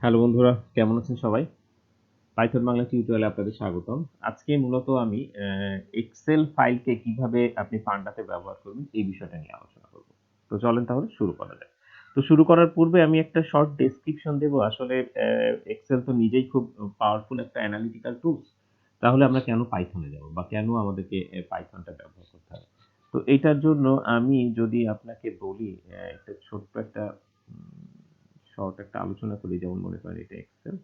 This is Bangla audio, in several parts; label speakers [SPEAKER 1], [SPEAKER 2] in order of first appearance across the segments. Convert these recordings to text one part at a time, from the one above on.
[SPEAKER 1] হ্যালো বন্ধুরা, কেমন আছেন সবাই? পাইথন বাংলা টিউটোরিয়ালে আপনাদের স্বাগতম। আজকে মূলত আমি এক্সেল ফাইলকে কিভাবে আপনি পান্ডাতে ব্যবহার করবেন এই বিষয়টা নিয়ে আলোচনা করব। তো চলেন তাহলে শুরু করা যাক। তো শুরু করার পূর্বে আমি একটা শর্ট ডেসক্রিপশন দেব। আসলে এক্সেল তো নিজেই খুব পাওয়ারফুল একটা অ্যানালিটিক্যাল টুলস। তাহলে আমরা কেন পাইথনে যাব বা কেন আমাদেরকে পাইথনটা ব্যবহার করতে হবে? তো এটার জন্য আমি যদি আপনাকে বলি একটা ছোট্ট একটা শর্ট একটা আলোচনা করি, যেমন মনে করেন এটা এক্সেল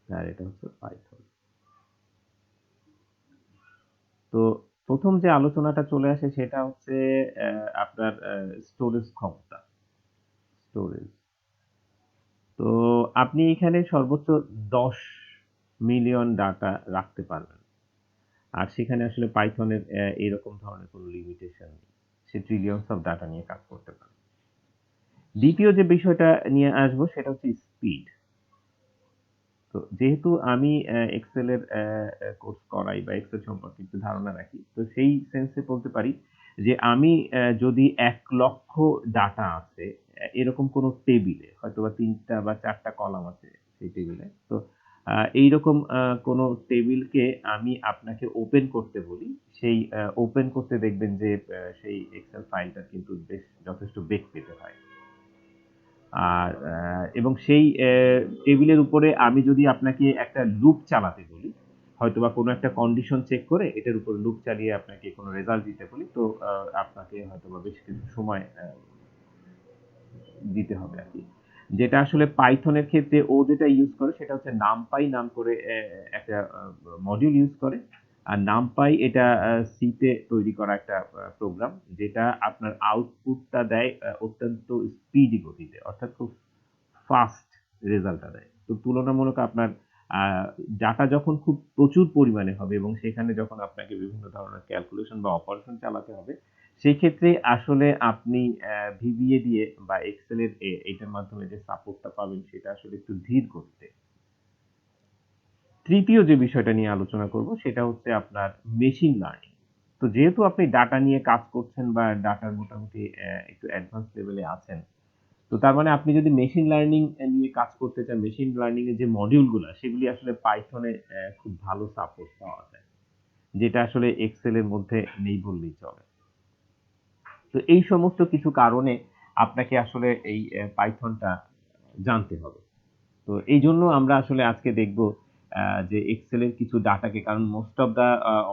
[SPEAKER 1] আর এটা হচ্ছে পাইথন। তো প্রথম যে আলোচনাটা চলে আসে সেটা হচ্ছে আপনার স্টোরেজ ক্ষমতা। স্টোরেজ। তো আপনি এখানে সর্বোচ্চ 10 মিলিয়ন ডাটা রাখতে পারবেন। আর সেখানে আসলে পাইথনের এরকম ধরনের কোনো লিমিটেশন নেই। সে ট্রিলিয়নস অফ ডাটা নিয়ে কাজ করতে পারে। দ্বিতীয় যে বিষয়টা নিয়ে আসবো সেটা হচ্ছে স্পিড। তো যেহেতু আমি এক্সেল এর কোর্স করাই বা এক্সেল সম্পর্কে একটু ধারণা রাখি। তো সেই সেন্সে বলতে পারি যে আমি যদি ১,০০,০০০ ডাটা আছে এরকম কোনো টেবিলে, হয়তোবা ৩ টা বা ৪ টা কলাম আছে সেই টেবিলে। তো এইরকম কোনো টেবিলকে আমি আপনাকে ওপেন করতে বলি। সেই ওপেন করতে দেখবেন যে সেই এক্সেল ফাইলটা কিন্তু বেশ যথেষ্ট বেগ পেতে হয়। আর এবং সেই টেবিলের উপরে আমি যদি আপনাকে একটা লুপ চালাতে বলি, হয়তোবা কোনো একটা কন্ডিশন চেক করে এটার উপর লুপ চালিয়ে আপনাকে কোনো রেজাল্ট দিতে বলি, তো আপনাকে হয়তোবা বেশ কিছু সময় দিতে হবে আরকি। যেটা আসলে পাইথনের ক্ষেত্রে ও যেটা ইউজ করে সেটা হচ্ছে নামপাই নাম করে একটা মডিউল ইউজ করে। আর নামপাই এটা সি তে তৈরি করা একটা প্রোগ্রাম, যেটা আপনার আউটপুটটা দেয় অত্যন্ত স্পিডি গতিতে। অর্থাৎ খুব ফাস্ট রেজাল্টটা দেয়। তো তুলনামূলক আপনার আ ডাটা যখন খুব প্রচুর পরিমাণে হবে এবং সেখানে যখন আপনাকে বিভিন্ন ধরনের ক্যালকুলেশন বা অপারেশন চালাতে হবে, সেক্ষেত্রে আসলে আপনি VBA দিয়ে বা এক্সেল এর এটার মাধ্যমে যে সাপোর্টটা পাবেন সেটা আসলে একটু ধীর গতিতে। তৃতীয় যে বিষয়টা নিয়ে আলোচনা করব সেটা হচ্ছে আপনার মেশিন লার্নিং। তো যেহেতু আপনি ডাটা নিয়ে কাজ করছেন বা ডাটার মোটামুটি একটু অ্যাডভান্স লেভেলে আছেন, তো তার মানে আপনি যদি মেশিন লার্নিং নিয়ে কাজ করতে চান, মেশিন লার্নিং এর যে মডিউল গুলা সেগুলি আসলে পাইথনে খুব ভালো সাপোর্ট পাওয়া যায়। যেটা আসলে এক্সেল এর মধ্যে নেই বললেই চলে। তো এই সমস্ত কিছু কারণে আপনাকে আসলে এই পাইথনটা জানতে হবে। তো এইজন্য আমরা আসলে আজকে দেখব যে এক্সেল এর কিছু ডাটাকে, কারণ মোস্ট অফ দা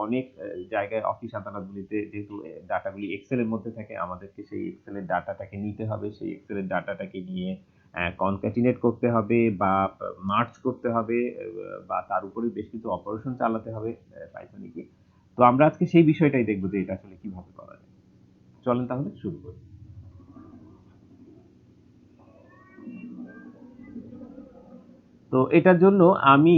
[SPEAKER 1] অনেক জায়গায় অফিস আদালতগুলিতে যেহেতু ডাটাগুলি এক্সেল এর মধ্যে থাকে, আমাদেরকে সেই এক্সেল এর ডাটাটাকে নিতে হবে। সেই এক্সেল এর ডাটাটাকে নিয়ে কনক্যাটিনেট করতে হবে বা মার্জ করতে হবে, বা তার উপরে বেশ কিছু অপারেশন চালাতে হবে পাইথনে গিয়ে। তো আমরা আজকে সেই বিষয়টাই দেখব যে এটা আসলে কিভাবে করা যায়। চলেন তাহলে শুরু করি। তো এটার জন্য আমি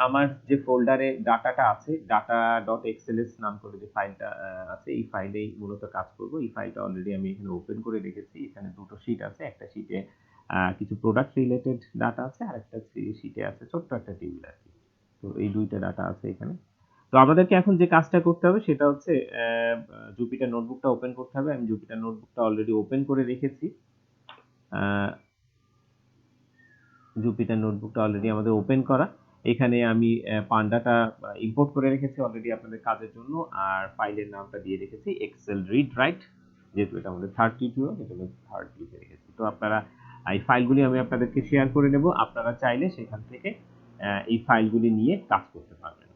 [SPEAKER 1] আমার যে ফোল্ডারে ডাটাটা আছে, data.xls নাম করে যে ফাইলটা আছে, এই ফাইলেই মূলত কাজ করব। এই ফাইলটা অলরেডি আমি এখানে ওপেন করে রেখেছি। এখানে ২ টো শীট আছে। একটা শীটে কিছু প্রোডাক্ট রিলেটেড ডাটা আছে, আরেকটা শীটে আছে ছোট্ট একটা টেবিল আরকি। তো এই ২ টা ডাটা আছে এখানে। তো আমাদেরকে এখন যে কাজটা করতে হবে সেটা হচ্ছে জুপিটার নোটবুকটা ওপেন করতে হবে। আমি জুপিটার নোটবুকটা অলরেডি ওপেন করে রেখেছি। আ জুপিটার নোটবুকটা অলরেডি আমাদের ওপেন করা। এখানে আমি পান্ডাটা ইম্পোর্ট করে রেখেছি অলরেডি আপনাদের কাজের জন্য। আর ফাইলের নামটা দিয়ে রেখেছি এক্সেল রিড রাইট। যেহেতু এটা আমাদের থার্ড টিউটোরিয়াল, এজন্য থার্ড লিখে রেখেছি। তো আপনারা এই ফাইলগুলি আমি আপনাদেরকে শেয়ার করে নেব। আপনারা চাইলে সেখান থেকে এই ফাইলগুলি নিয়ে কাজ করতে পারবেন।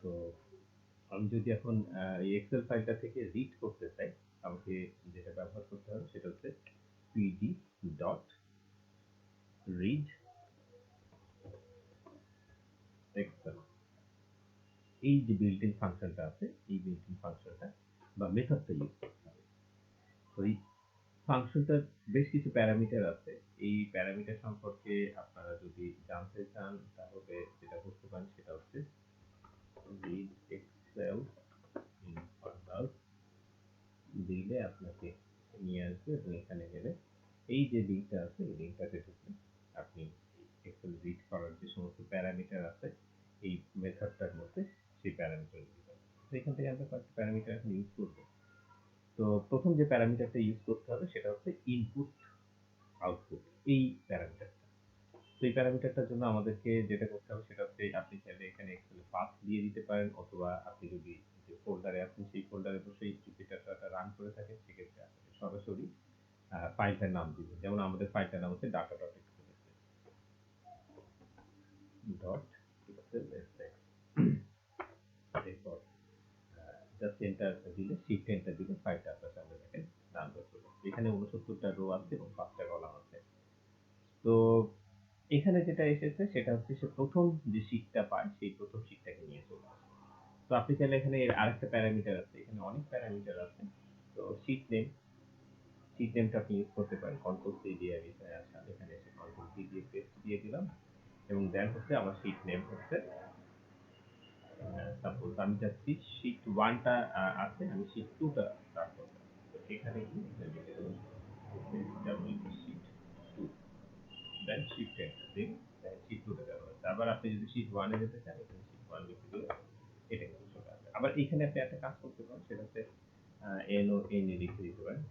[SPEAKER 1] তো আমি যদি এখন এই এক্সেল ফাইলটা থেকে রিড করতে চাই, আমাকে যেটা ব্যবহার করতে হবে সেটা হচ্ছে pd ডট রিড এক্সেল। এই যে বিল্ট ইন ফাংশনটা আছে, এই বিল্ট ইন ফাংশনটা বা মেথডটা ইউজ করতে হবে। তো এই ফাংশনটার বেশ কিছু প্যারামিটার আছে। এই প্যারামিটার সম্পর্কে আপনারা যদি জানতে চান তাহলে যেটা করতে পারেন সেটা হচ্ছে read excel ইনফর্মাল দিলে আপনাকে নিয়ে আসবে এবং এখানে গেলে এই যে লিঙ্কটা আছে এই লিঙ্কটাতে ঢুকলে আপনি এক্সেল রিড করার যে সমস্ত প্যারামিটার আছে এই মেথডটার মধ্যে সেই প্যারামিটার গুলো পাবেন। তো এখান থেকে আমরা কয়েকটা প্যারামিটার এখন ইউজ করব। তো তো প্রথম যে প্যারামিটারটা ইউজ করতে হবে সেটা হচ্ছে ইনপুট আউটপুট, এই প্যারামিটারটা। তো এই প্যারামিটারটার জন্য আমাদেরকে যেটা করতে হবে সেটা হচ্ছে আপনি চাইলে এখানে এক্সেলে পাথ দিয়ে দিতে পারেন, অথবা আপনি যদি যে ফোল্ডারে আছেন সেই ফোল্ডারে বসেই যদি ডেটাটা রান করে থাকেন সেক্ষেত্রে আপনি সরাসরি ফাইলটার নাম দিবেন। যেমন আমাদের ফাইলটার নাম হচ্ছে ডাটা ডট ডট এরপর জাস্ট এন্টার দিলে, শিফট এন্টার দিলে ফাইলটা আপনার সামনে দেখেন রান হয়ে চলে আসবে। এখানে 69টা রো আছে এবং 5টা কলাম আছে। তো এখানে যেটা এসেছে সেটা হচ্ছে সে প্রথম যে শীটটা পায় সেই প্রথম শীটটাকে নিয়ে চলে আসে। তো আপনি চাইলে এখানে এর আরেকটা প্যারামিটার আছে, এখানে অনেক প্যারামিটার আছে। তো শীট নেমটা আপনি ইউজ করতে পারেন। কন্ট্রোল সি দিয়ে আমি এখানে এসে কন্ট্রোল সি দিয়ে পেস্ট দিয়ে দিলাম, এবং দেন হচ্ছে আমার শীট নেম হচ্ছে সাপোজ আমি চাচ্ছি শীট 1টা আছে, আমি শীট 2টা স্টার্ট করব। তো এখানে গিয়ে লিখে দেবো শীট 2, দেন শিফট এন্টার দিন, দেন শীট 2 তে যাবেন। আবার আপনি যদি শীট 1 এ যেতে চান, এখানে শীট 1 লিখে দিলে এটা কিন্তু চলে আসবে। আবার এখানে আপনি একটা কাজ করতে পারেন, সেটা হচ্ছে এন ও এন এ লিখে দিতে পারেন।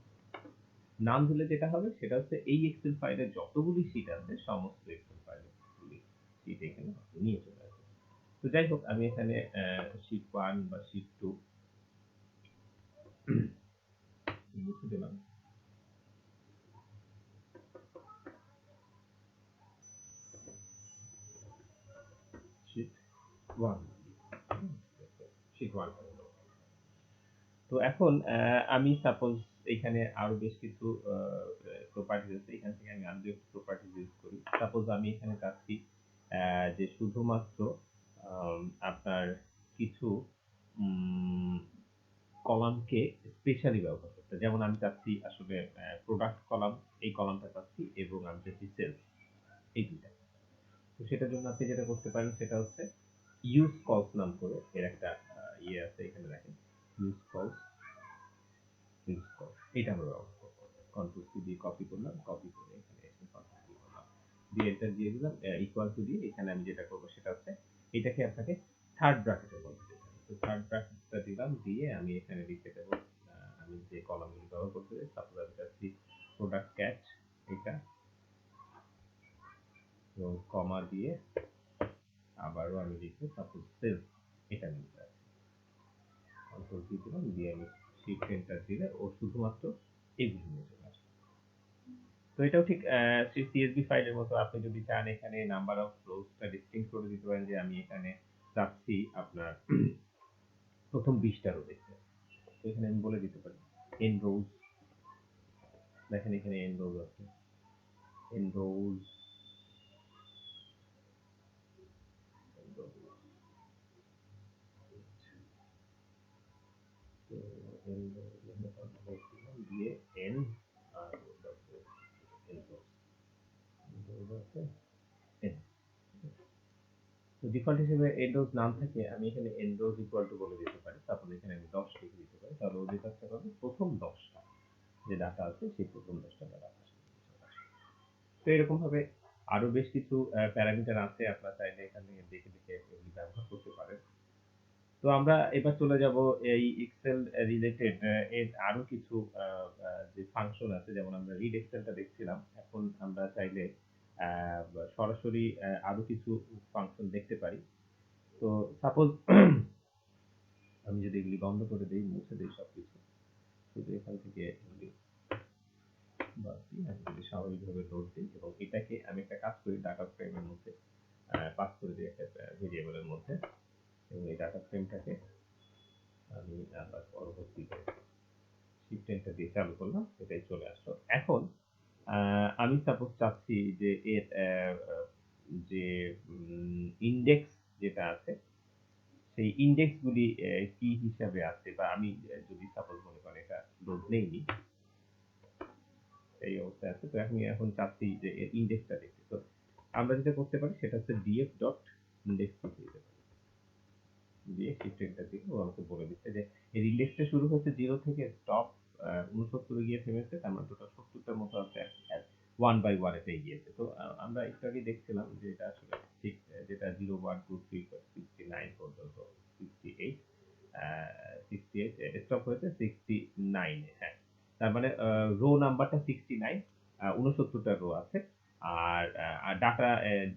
[SPEAKER 1] নাম দিলে যেটা হবে সেটা হচ্ছে এই এক্সেল ফাইলে যতগুলি শীট আছে সমস্ত এক্সেল ফাইলে শীট এখানে নিয়ে চলে আসবে। তো যাই হোক, আমি এখানে শীট 1 বা শীট 2 মুছে দিলাম। শীট 1, শীট 1 হলো। তো এখন আমি সাপোজ এখানে আরো বেশ কিছু প্রপার্টিজ আছে, এখান থেকে আমি আরো একটু প্রপার্টিজ ইউজ করি। সাপোজ আমি এখানে চাচ্ছি যে শুধুমাত্র আপনার কিছু কলামকে স্পেশালি ব্যবহার করতে। যেমন আমি চাচ্ছি আসলে প্রোডাক্ট কলাম, এই কলামটা চাচ্ছি, এবং আমি চাচ্ছি সেলস, এই দুইটা। তো সেটার জন্য আপনি যেটা করতে পারেন সেটা হচ্ছে ইউজ কলস নাম করে এর একটা ইয়ে আছে, এখানে দেখেন ইউজ কলস, এটা আমরা ব্যবহার করবো। কন্ট্রোল সি দিয়ে কপি করলাম, কপি করে এখানে এসে কন্ট্রোল সি করলাম, দিয়ে এন্টার দিয়ে দিলাম, ইকুয়াল টু দিয়ে এখানে আমি যেটা করবো সেটা হচ্ছে এটাকে আপনাকে থার্ড ব্র্যাকেটের মধ্যে দিতে হবে। তো থার্ড ব্র্যাকেটটা দিলাম, দিয়ে আমি এখানে লিখে দেবো আমি যে কলামগুলো ব্যবহার করতে চাই, সাপোজ আমি চাচ্ছি প্রোডাক্ট ক্যাচ, এটা, এবং কমা দিয়ে আবারও আমি লিখবো সাপোজ সেলস, এটা আমি লিখতে পারি। কন্ট্রোল সি দিলাম, দিয়ে আমি শিফট এন্টার দিলে ও শুধুমাত্র এগুলো নিয়ে চলে আসবে। তো এটাও ঠিক সিএসভি ফাইলের মতো। আপনি যদি চান এখানে নাম্বার অফ রোজটা ডিস্টিংক্ট করে দিতে পারেন, যে আমি এখানে চাচ্ছি আপনার প্রথম 20টা রো দেখতে। তো এখানে আমি বলে দিতে পারি এন রোজ, দেখেন এখানে এন রোজ আছে, এন রোজ, দিয়ে এন আর এন রোজ আছে, তো ডিফল্ট হিসেবে এন্ডোজ নাম থাকে, আমি এখানে এন্ডোজ ইকুয়াল টু বলে দিতে পারি, তারপর এখানে আমি 10 লিখে দিতে পারি, তাহলে ও যে কাজটা করবে প্রথম 10টা যে ডাটা আছে সেই প্রথম 10টা ডাটা। তো এরকম ভাবে আরো বেশ কিছু প্যারামিটার আছে, আপনারা চাইলে এখান থেকে দেখে দেখে এগুলি ব্যবহার করতে পারেন। তো আমরা এবার চলে যাব এই এক্সেল রিলেটেড এর আরো কিছু যে ফাংশন আছে, যেমন আমরা রিড এক্সেলটা দেখছিলাম, এখন আমরা চাইলে সরাসরি আরো কিছু ফাংশন দেখতে পারি। তো সাপোজ আমি যদি এগুলি বন্ধ করে দিই, মুছে দিই সবকিছু, শুধু এখান থেকে এগুলি বাদ দিই, আমি যদি স্বাভাবিকভাবে লোড দিই, এবং এটাকে আমি একটা কাজ করি ডাটা ফ্রেমের মধ্যে পাস করে দিই একটা ভেরিয়েবলের মধ্যে, এবং এই ডাটা ফ্রেমটাকে আমি আবার পরবর্তীতে শিফট এন্টার দিয়ে চালু করলাম, এটাই চলে আসলো। এখন আমি সাপোজ চাচ্ছি যে এর যে ইন্ডেক্স যেটা আছে সেই ইন্ডেক্স গুলি কি হিসাবে আছে, বা আমি যদি সাপোজ মনে করেন এটা লোড নেইনি, এই অবস্থায় আছে, তো আমি এখন চাচ্ছি যে এর ইন্ডেক্সটা দেখতে। তো আমরা যেটা করতে পারি সেটা হচ্ছে df ডট ইন্ডেক্স লিখে দিতে পারি, দিয়ে শিফট এন্টার দিয়ে ও আমাকে বলে দিচ্ছে যে এর ইন্ডেক্সটা শুরু হচ্ছে 0 থেকে, স্টপ 69 এ গিয়ে থেমেছে, তার মানে টোটাল 70টার মতো আছে, 1/1 এ পেয়ে গিয়েছে। তো আমরা একটু আগে দেখছিলাম যে এটা আসলে ঠিক যেটা 0 1 2 3 4 69 পর্যন্ত 68, 68 স্টপ হয়েছে 69 এ। হ্যাঁ, তার মানে রো নাম্বারটা 69, 69টা রো আছে। আর ডাটা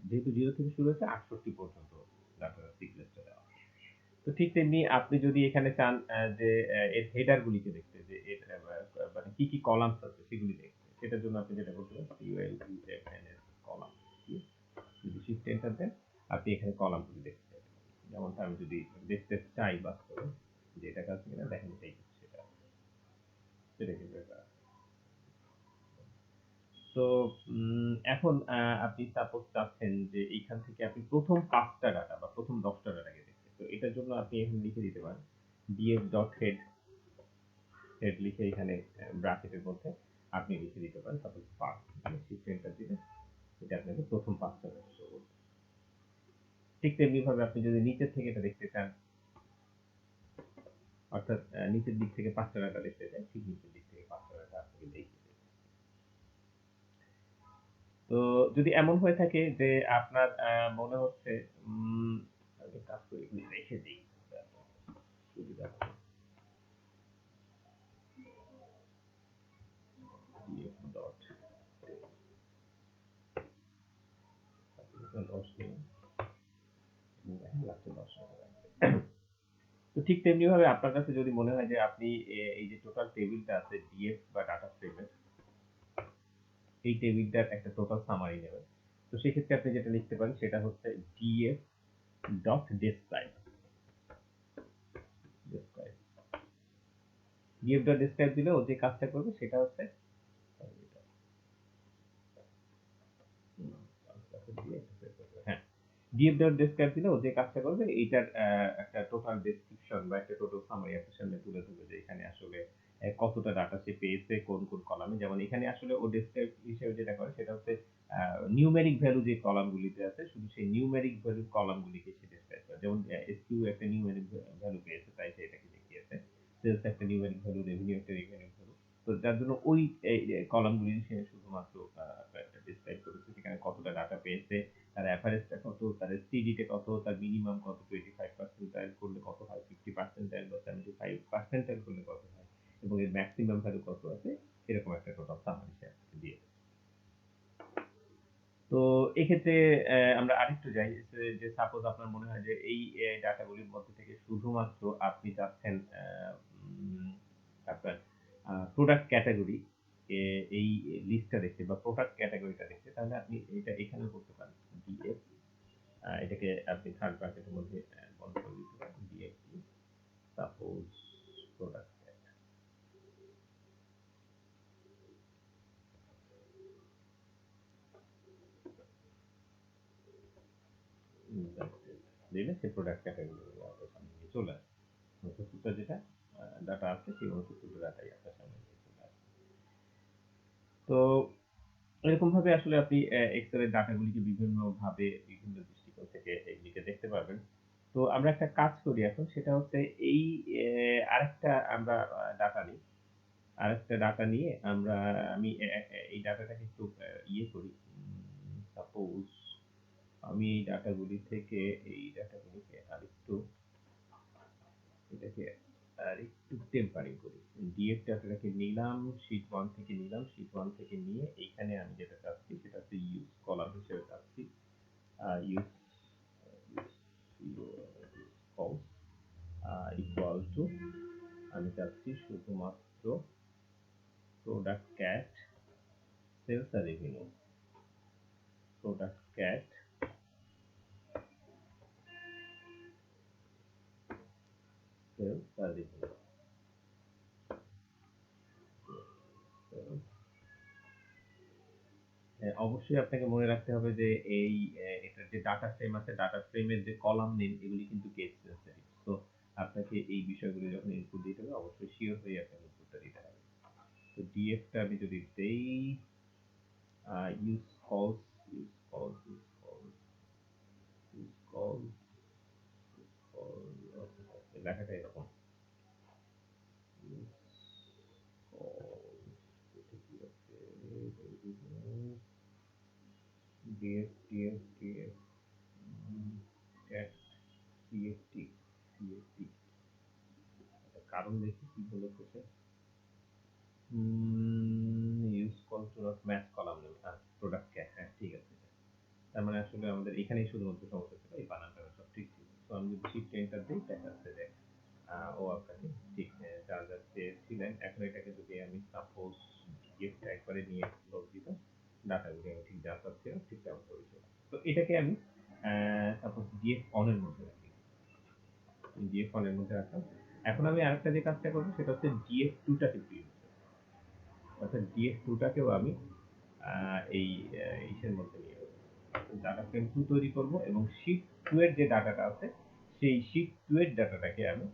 [SPEAKER 1] যেহেতু 0 থেকে শুরু হয়েছে 68 পর্যন্ত ডাটা সিকোয়েন্সটা দেওয়া আছে। তো ঠিক তেমনি আপনি যদি এখানে চান যে এর হেডার গুলিকে দেখতে, যে এর মানে কি কি কলামস আছে সেগুলি দেখতে, সেটার জন্য আপনি যেটা করতে পারেন CULUMN এর কলাম কি, যদি শিফট এন্টার দেন আপনি এখানে কলামগুলি দেখতে পাবেন। যেমনটা আমি যদি দেখতে চাই বাস্তবে যে এটা কাজ কিনা, দেখেন এটাই হচ্ছে, সেটা কিন্তু এটা। তো এখন আপনি সাপোজ চাচ্ছেন যে এইখান থেকে আপনি প্রথম 5টা ডাটা বা প্রথম 10টা ডাটাকে দেখতে। তো এটার জন্য আপনি এখানে লিখে দিতে পারেন df.head, হেড লিখে এখানে ব্র্যাকেটের মধ্যে আপনি লিখে দিতে পারেন সাপোজ 5, মানে শিফট এন্টার দিলে এটা আপনাকে প্রথম 5টা ডাটা শো করবে। ঠিক তেমনি ভাবে আপনি যদি নিচের থেকে এটা দেখতে চান, অর্থাৎ নিচের দিক থেকে 5টা ডাটা দেখতে চান, ঠিক নিচের দিক থেকে 5টা ডাটা আপনাকে দেখিয়ে দেবে। তো যদি এমন হয়ে থাকে যে আপনার মনে হচ্ছে আমি কাজ করে এগুলি রেখে দিই, সুবিধা হবে। df dot 10 দিন, লাস্টে 10 টাকা রাখবে। তো ঠিক তেমনি ভাবে আপনার কাছে যদি মনে হয় যে আপনি এই যে টোটাল টেবিলটা আছে ডিএফ বা ডাটা ফ্রেমের, এই টেবিলটার একটা টোটাল সামারি নেবেন। তো সেক্ষেত্রে আপনি যেটা লিখতে পারেন সেটা হচ্ছে df dot describe. df dot describe দিলে ও যে কাজটা করবে সেটা হচ্ছে, হ্যাঁ, ডিএফ ডট ডেসক্রাইব দিলে ও যে কাজটা করবে এইটার একটা টোটাল ডেসক্রিপশন বা একটা টোটাল সামারি আপনার সামনে তুলে ধরবে যে এখানে আসলে কতটা ডাটা সে পেয়েছে কোন কোন কলামে। যেমন এখানে আসলে ও ডেসক্রাইব হিসেবে যেটা করে সেটা হচ্ছে নিউমেরিক ভ্যালু যে কলামগুলিতে আছে শুধু সেই নিউমেরিক ভ্যালু কলামগুলিকে সে ডেসক্রাইব করে। যেমন এসকিউ একটা নিউমেরিক ভ্যালু পেয়েছে তাই সে এটাকে দেখিয়েছে, সেলস একটা নিউমেরিক ভ্যালু, রেভিনিউ একটা নিউমেরিক ভ্যালু। তো যার জন্য ওই কলামগুলি সে শুধুমাত্র ডেসক্রাইব করেছে, সেখানে কতটা ডাটা পেয়েছে, তার অ্যাভারেজটা কত, তার এসটিডিটা কত, তার মিনিমাম কত, 25% করলে কত হয়, 50% বা 75% করলে কত হয়, এবং এর ম্যাক্সিমাম ভ্যালু কত আছে, এরকম একটা টোটাল সামারি সে আপনাকে দিয়ে দেবে। তো এক্ষেত্রে আমরা আরেকটু যাই যে সাপোজ আপনার মনে হয় যে এই ডাটাগুলির মধ্যে থেকে শুধুমাত্র আপনি চাচ্ছেন আপনার প্রোডাক্ট ক্যাটাগরি এই লিস্টটা দেখতে বা প্রোডাক্ট ক্যাটাগরিটা দেখতে, তাহলে আপনি এটা এখানে করতে পারেন ডিএফ, এটাকে আপনি থার্ড ব্র্যাকেটের মধ্যে বন্ধ করে দিতে পারেন, ডিএফ সাপোজ প্রোডাক্ট দিলে সে প্রোডাক্ট ক্যাটাগরি আপনার সামনে নিয়ে চলে আসে। 69টা যেটা ডাটা আছে সেই 69টা ডাটাই আপনার সামনে নিয়ে চলে আসে। তো এরকম ভাবে আসলে আপনি এক্সেল এর ডাটাগুলিকে বিভিন্ন ভাবে বিভিন্ন দৃষ্টিকোণ থেকে এগুলিকে দেখতে পারবেন। তো আমরা একটা কাজ করি এখন, সেটা হচ্ছে এই আরেকটা আমরা ডাটা নিই। আরেকটা ডাটা নিয়ে আমি এই ডাটাটাকে একটু ইয়ে করি। সাপোজ আমি এই ডাটাগুলি থেকে আরেকটু এটাকে আরেকটু টেম্পারিং করি। ডিএফ ডাটাটাকে নিলাম, শীট 1 থেকে নিলাম, শীট 1 থেকে নিয়ে এখানে আমি যেটা চাচ্ছি সেটা হচ্ছে ইউজ কলাম হিসেবে চাচ্ছি। ইউজ কল ইকুয়াল টু, আমি চাচ্ছি শুধুমাত্র প্রোডাক্ট ক্যাট সেলস আর রেভিনিউ, প্রোডাক্ট ক্যাট সেলস আর রেভিনিউ। অবশ্যই আপনাকে মনে রাখতে হবে যে এই এটার যে ডাটা ফ্রেম আছে, ডাটা ফ্রেমের যে কলাম নেম এগুলি কিন্তু কেস সেন্সিটিভ। তো আপনাকে এই বিষয়গুলো যখন ইনপুট দিতে হবে অবশ্যই শিওর হয়ে আপনাকে ইনপুটটা দিতে হবে। তো ডিএফটা আমি যদি দেই ইউজ কলস, ইউজ কলস, ইউজ কলস, ইউজ কলস, লেখাটা এরকম ইউজ কলস, এটা কি আছে, DF DF DF cat CFT CFT কারণ দেখি কি হলো কোষে। Use call to not match column name, product কে, হ্যাঁ ঠিক আছে। তার মানে আসলে আমাদের এখানেই শুধুমাত্র সমস্যা ছিল, এই বানানটা সব ঠিক ছিল। তো আমি যদি শিফট এন্টার দিই দেখা যাচ্ছে যে ও আপনাকে ঠিক যা যা চেয়েছিলেন। এখন এটাকে যদি আমি সাপোজ গিফট একবারে নিয়ে লোড দিতাম, ডাটাগুলো আমি ঠিক যা চাচ্ছিলাম ঠিক তেমন করে চলে আসবে। তো এটাকে আমি সাপোজ ডিএফ অন এর মধ্যে রাখি, ডিএফ অন এর মধ্যে রাখলাম। এখন আমি আরেকটা যে কাজটা করবো সেটা হচ্ছে ডিএফ টুটাকে প্রিন্ট, অর্থাৎ ডিএফ টুটাকেও আমি এই ইসের মধ্যে নিয়ে যাবো, ডাটা ফ্রেম 2 তৈরি করব এবং শীট 2 এর যে ডাটাটা আছে সেই শীট 2 এর ডাটাটাকে আমি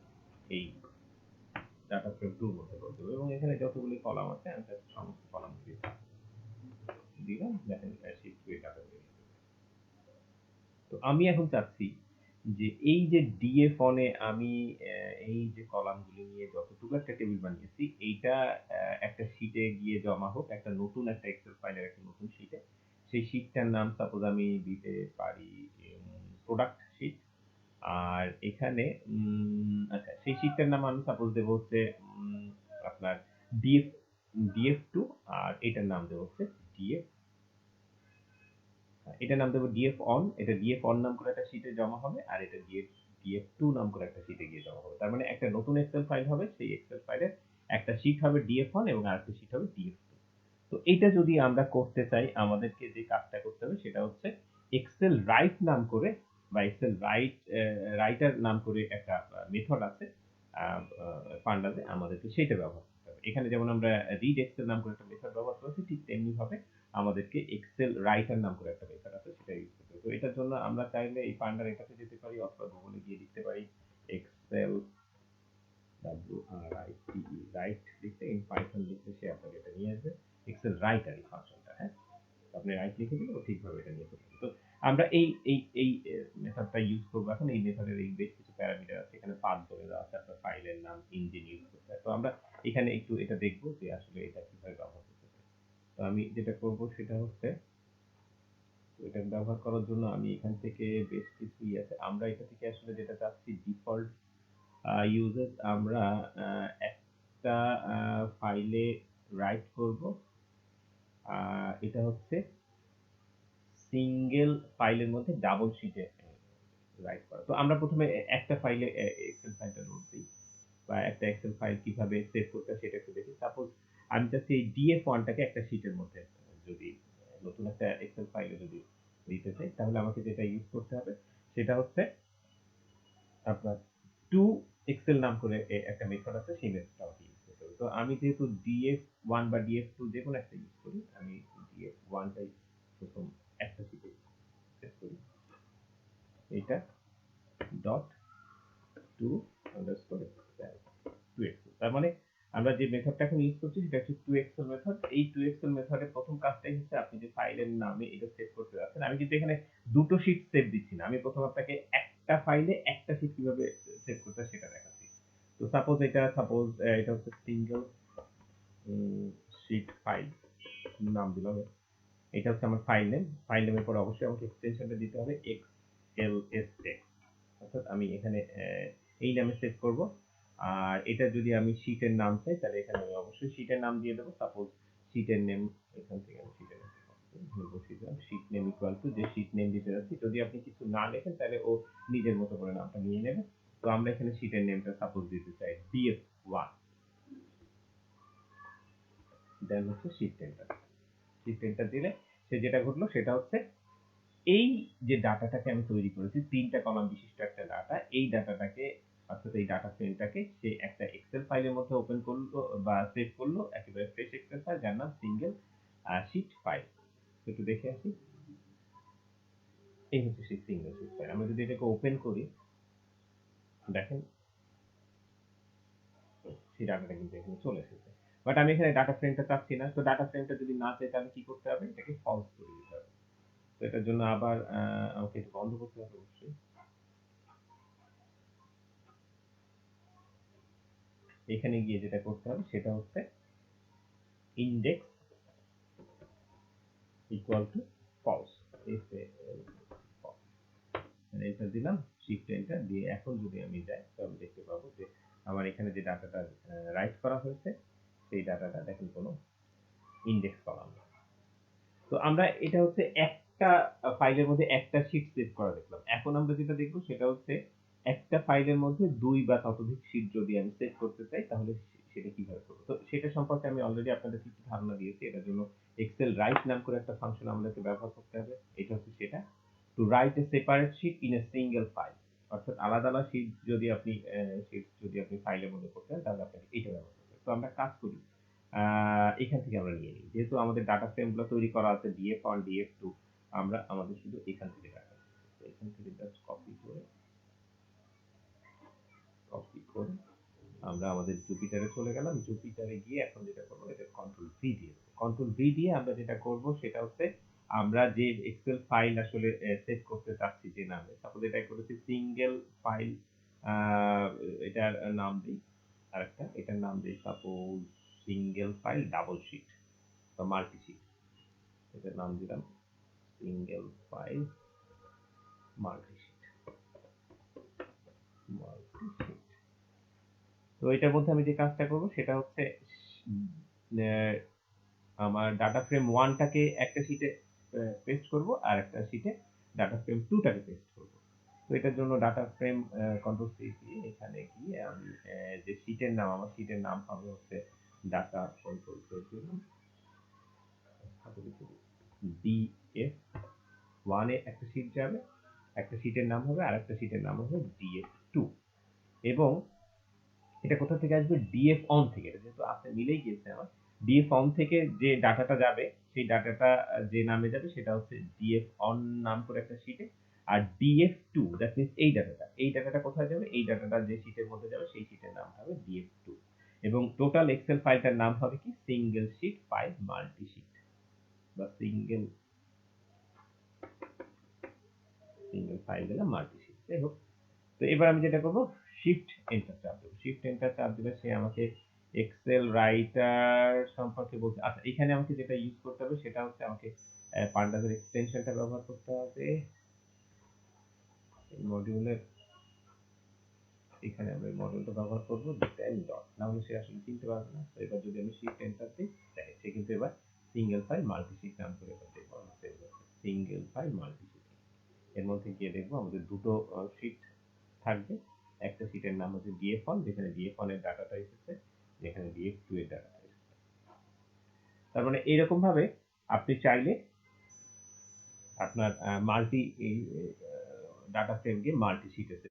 [SPEAKER 1] এই ডাটা ফ্রেম 2 এর মধ্যে করে দেবো এবং এখানে যতগুলি কলাম আছে আমি তার সমস্ত কলাম দিলাম, দেখেন শীট 2 এর ডাটা বেরিয়ে গেছে। তো আমি এখন চাচ্ছি যে এই যে ডিএফ অনে আমি এই যে কলামগুলি নিয়ে যতটুকু একটা টেবিল বানিয়েছি এইটা একটা শীটে গিয়ে জমা হোক, একটা নতুন একটা এক্সেল ফাইলের একটা নতুন শীটে। সেই শীটটার নাম সাপোজ আমি দিতে পারি প্রোডাক্ট শীট। আর এখানে আচ্ছা সেই শীটটার নাম আমি সাপোজ দেবো হচ্ছে আপনার ডিএফ ডিএফ টু, আর এটার নাম দেবো হচ্ছে ডিএফ, এটার নাম দেবো ডিএফ অন। এটা ডিএফ অন নাম করে একটা শীটে জমা হবে, আর এটা ডিএফ ডিএফ টু নাম করে একটা শীটে গিয়ে জমা হবে। তার মানে একটা নতুন এক্সেল ফাইল হবে, সেই এক্সেল ফাইলের একটা শীট হবে ডিএফ অন এবং আরেকটা শীট হবে ডিএফ টু। তো এটা যদি আমরা করতে চাই আমাদেরকে যে কাজটা করতে হবে সেটা হচ্ছে এক্সেল রাইট নাম করে বা এক্সেল রাইটার নাম করে একটা মেথড আছে পান্ডাতে, আমাদেরকে সেটা ব্যবহার করতে হবে। এখানে যেমন আমরা রিড এক্সেল নাম করে একটা মেথড ব্যবহার করেছি, ঠিক তেমনি ভাবে আমাদেরকে এক্সেল রাইটার নাম করে একটা মেথড আছে সেটা ইউজ করতে হবে। তো এটার জন্য আমরা চাইলে এই পান্ডার এটাতে যেতে পারি অথবা গুগলে গিয়ে লিখতে পারি এক্সেল রাইট লিখতে, ইন পাইথন লিখতে সে আপনাকে এটা নিয়ে আসবে এক্সেল রাইটার এই ফাংশনটা। হ্যাঁ, আপনি রাইট লিখে দিলে ও ঠিকভাবে এটা নিয়ে করবে। তো আমরা এই এই এই মেথডটা ইউজ করবো এখন। এই মেথডের এই বেশ কিছু প্যারামিটার আছে, এখানে পাথ বলে দেওয়া আছে, আপনার ফাইলের নাম, ইঞ্জিন ইউজ করতে হয়। তো আমরা এখানে একটু এটা দেখবো যে আসলে এটা কিভাবে ব্যবহার করতে হয়। তো আমি যেটা করব সেটা হচ্ছে এটা ব্যবহার করার জন্য আমি এখান থেকে বেশ কিছু আছে, আমরা এটা থেকে আসলে যেটা চাচ্ছি ডিফল্ট ইউজেস আমরা একটা ফাইলে রাইট করব, এটা হচ্ছে সিঙ্গেল ফাইলের মধ্যে ডাবল শিটে রাইট করা। তো আমরা প্রথমে একটা ফাইলে এক্সেল ফাইলটা লোড দিই বা একটা এক্সেল ফাইল কিভাবে সেভ করতে হয় সেটা একটু দেখি। সাপোজ আমি চাচ্ছি এই ডিএফ ওয়ানটাকে একটা শিটের মধ্যে যদি নতুন একটা এক্সেল ফাইলে যদি দিতে চাই তাহলে আমাকে যেটা ইউজ করতে হবে সেটা হচ্ছে আপনার টু এক্সেল নাম করে একটা মেথড আছে, সেই মেথডটা আমাকে ইউজ করতে হবে। তো আমি যেহেতু ডিএফ ওয়ান বা ডিএফ টু যে কোনো একটা ইউজ করি, আমি ডিএফ ওয়ানটাই প্রথম একটা শিটে সেভ করি, এইটা dot to underscore to Excel. তার মানে আমরা যে মেথডটা এখন ইউজ করছি সেটা হচ্ছে টু এক্সেল মেথড। এই টু এক্সেল মেথডের প্রথম কাজটাই হচ্ছে আপনি যে ফাইলের নামে এটা সেভ করতে যাচ্ছেন। আমি কিন্তু এখানে দুটো শিট সেভ দিচ্ছি না, আমি প্রথম আপনাকে একটা ফাইলে একটা শিট কিভাবে সেভ করতে হয় সেটা দেখাচ্ছি। তো সাপোজ এটা হচ্ছে সিঙ্গেল শিট ফাইল নাম দিলাম, এটা হচ্ছে আমার ফাইল নেম। ফাইল নেমের পরে অবশ্যই আমাকে এক্সটেনশনটা দিতে হবে XLSX, অর্থাৎ আমি এখানে এই নামে সেভ করব। আর এটা যদি আমি শীটের নাম চাই তাহলে এখানে আমি অবশ্যই শীটের নাম দিয়ে দেবো। সাপোজ শীটের নেম, এখান থেকে আমি শীটের নাম বসিয়ে দিলাম, শীট নেম ইকুয়াল টু যে শীট নেম দিতে যাচ্ছি। যদি আপনি কিছু না লেখেন তাহলে ও নিজের মতো করে নামটা নিয়ে নেবে। তো আমরা এখানে শীটের নেমটা সাপোজ দিতে চাই DF1, দেন হচ্ছে শীট নেমটা দিলে সে যেটা ঘটলো সেটা হচ্ছে এই যে ডাটাটাকে আমি তৈরি করেছি, তিনটা কলাম বিশিষ্ট একটা ডাটা, এই ডাটাটাকে অর্থাৎ এই ডাটা ফ্রেমটাকে সে একটা এক্সেল ফাইলের মধ্যে ওপেন করলো বা সেভ করলো, একেবারে ফ্রেশ এক্সেল ফাইল যার নাম সিঙ্গেল শিট ফাইল। একটু দেখে আসি, এই হচ্ছে সেই সিঙ্গেল শিট ফাইল। আমরা যদি এটাকে ওপেন করি দেখেন সেই ডাটাটা কিন্তু এখানে চলে এসেছে। বাট আমি এখানে ডাটা ফ্রেমটা চাচ্ছি না, তো ডাটা ফ্রেমটা যদি না চাই তাহলে কি করতে হবে, এটাকে ফলস করে দিতে হবে। তো এটার জন্য আবার আমাকে এটা বন্ধ করতে হবে অবশ্যই। এখানে গিয়ে যেটা করতে হবে সেটা হচ্ছে index equal to false, এটা দিলাম, শিফট এন্টার দিয়ে এখন যদি আমি যাই তাহলে দেখতে পাবো যে আমার এখানে যে ডাটাটা রাইট করা হয়েছে সেই ডাটাটা দেখেন কোনো ইনডেক্স কলাম না। তো আমরা এটা হচ্ছে একটা ফাইলের মধ্যে একটা শীট সেভ করা দেখলাম। এখন আমরা যেটা দেখব সেটা হচ্ছে একটা ফাইলের মধ্যে ২ বা ততোধিক শীট যদি আমি সেভ করতে চাই তাহলে সেটা কিভাবে করব। তো সেটা সম্পর্কে আমি অলরেডি আপনাদেরকে একটু ধারণা দিয়েছি। এটার জন্য এক্সেল রাইট নাম করে একটা ফাংশন আমাদেরকে ব্যবহার করতে হবে। এটা হচ্ছে সেটা। To write a separate sheet in a single file. অর্থাৎ আলাদা আলাদা শীট যদি আপনি ফাইলের মধ্যে করতে চান তাহলে আপনাকে এটা ব্যবহার করতে হবে। তো আমরা কাজ করি। এখান থেকে আমরা নিয়ে নিই। যেহেতু আমাদের ডাটা ফ্রেমগুলো তৈরি করা আছে df1, df2 আমরা আমাদের শুধু এখান থেকে ডাটা এখান থেকে জাস্ট কপি করে আমরা আমাদের জুপিটারে চলে গেলাম। জুপিটারে গিয়ে এখন যেটা করব এটা কন্ট্রোল ভি দিয়ে দেব। কন্ট্রোল ভি দিয়ে আমরা যেটা করব সেটা হচ্ছে আমরা যে এক্সেল ফাইল আসলে সেভ করতে চাচ্ছি যে নামে সাপোজ এটা করেছি সিঙ্গেল ফাইল এটার নাম দিই আরেকটা এটার নাম দিই suppose single file double sheet বা মাল্টি শিট এটার নাম দিলাম সিঙ্গেল ফাইল মাল্টি শিট তো এটার মধ্যে আমি যে কাজটা করব সেটা হচ্ছে আহ, আমার ডাটা ফ্রেম 1 টাকে একটা শীটে পেস্ট করব আর একটা শীটে ডাটা ফ্রেম 2 টাকে পেস্ট করব। তো এটার জন্য ডাটা ফ্রেম কন্ট্রোল সি দিয়ে এখানে গিয়ে আমি যে শীটের নাম আমার শীটের নাম হবে হচ্ছে ডাটা কন্ট্রোল সেট দিলাম ডিএফ 1 এ একটা শীট যাবে একটা শীটের নাম হবে আর একটা শীটের নাম হবে ডিএফ 2 এবং এটা কোথা থেকে আসবে ডিএফ অন থেকে এটা যেহেতু আপনি মিলেই গিয়েছে আমার ডিএফ অন থেকে যে ডাটাটা যাবে সেই ডাটাটা যে নামে যাবে সেটা হচ্ছে ডিএফ অন নাম করে একটা শীটে আর ডিএফ টু দ্যাট মিনস এই ডাটাটা কোথায় যাবে এই ডাটাটা যে শীটের মধ্যে যাবে সেই শীটের নাম হবে ডিএফ টু এবং টোটাল এক্সেল ফাইলটার নাম হবে কি single sheet file multi sheet বা সিঙ্গেল ফাইল দিলাম মাল্টি শীট যাই হোক। তো এবার আমি যেটা করব শিফট এন্টার চাপ দেব শিফট এন্টার চাপ দিলে সে আমাকে এক্সেল রাইটার সম্পর্কে বলছে আচ্ছা এখানে আমাকে যেটা ইউজ করতে হবে সেটা হচ্ছে আমাকে পান্ডাসের এক্সটেনশনটা ব্যবহার করতে হবে এই মডিউলের এখানে আমরা এই মডিউলটা ব্যবহার করব টেন ডট না হলে সে আসলে চিনতে পারবে না তো এবার যদি আমি শিফট এন্টার দিই সে কিন্তু এবার সিঙ্গেল ফাইল মাল্টি শিট নাম করে এবার দেখবো সিঙ্গেল ফাইল মাল্টি শিট এর মধ্যে গিয়ে দেখবো আমাদের দুটো শিট থাকবে একটা শীটের নাম হচ্ছে ডিএফ1 যেখানে ডিএফ1 এর ডাটাটা এসেছে যেখানে ডিএফ2 এর ডাটাটা এসেছে তার মানে এইরকম ভাবে আপনি চাইলে আপনার মাল্টি ডাটা ফ্রেমকে মাল্টি শীটে